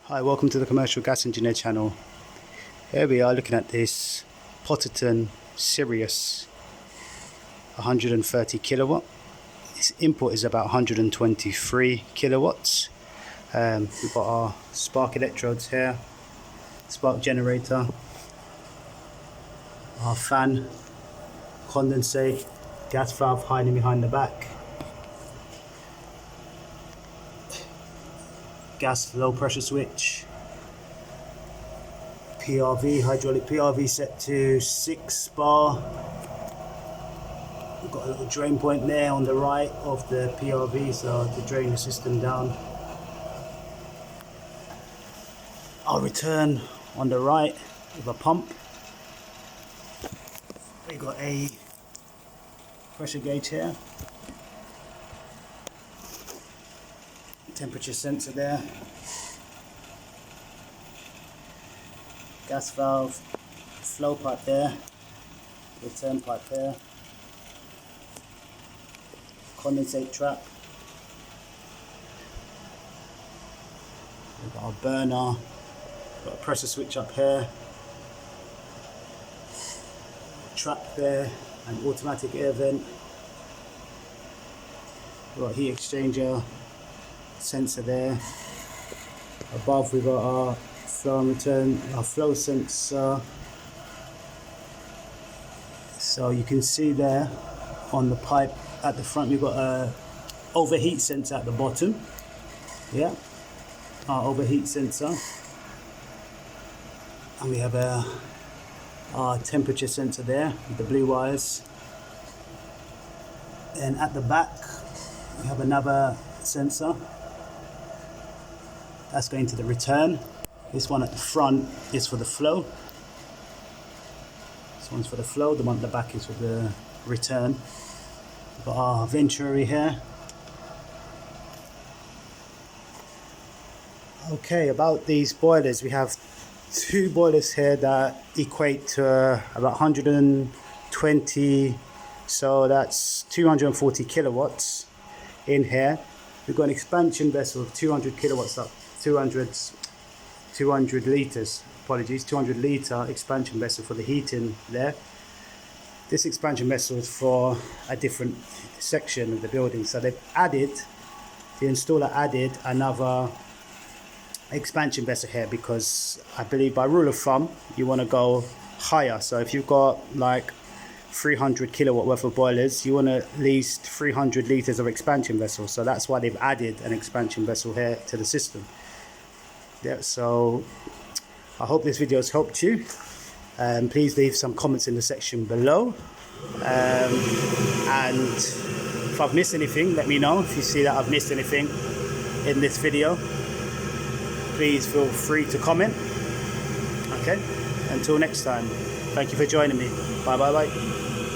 Hi, welcome to the Commercial Gas Engineer channel. Here we are looking at this Potterton Sirius 130 kilowatt. Its input is about 123 kilowatts. We've got our spark electrodes here, spark generator, our fan, condensate, gas valve hiding behind the back, gas low pressure switch, PRV, hydraulic PRV set to 6 bar. We've got a little drain point there on the right of the PRV, so to drain the system down. Our return on the right with a pump. We've got a pressure gauge here, temperature sensor there, gas valve, flow pipe there, return pipe there, condensate trap. We've got our burner, got a pressure switch up here, trap there, an automatic air vent. We've got heat exchanger sensor there. Above we've got our flow and return, our flow sensor. So you can see there on the pipe at the front we've got a overheat sensor at the bottom. Yeah, our overheat sensor. And we have our temperature sensor there with the blue wires. And at the back we have another sensor. That's going to the return. This one at the front is for the flow. This one's for the flow. The one at the back is for the return. We've got our venturi here. Okay, about these boilers, we have 2 boilers here that equate to about 120, so that's 240 kilowatts in here. We've got an expansion vessel of 200 kilowatts up, 200 litres, 200 litre expansion vessel for the heating there. This expansion vessel is for a different section of the building, so the installer added another expansion vessel here because I believe by rule of thumb you want to go higher. So if you've got like 300 kilowatt worth of boilers, you want at least 300 litres of expansion vessel, so that's why they've added an expansion vessel here to the system. Yeah, so I hope this video has helped you. Please leave some comments in the section below, and if I've missed anything, let me know. If you see that I've missed anything in this video, please feel free to comment. Okay, until next time, thank you for joining me. Bye bye bye.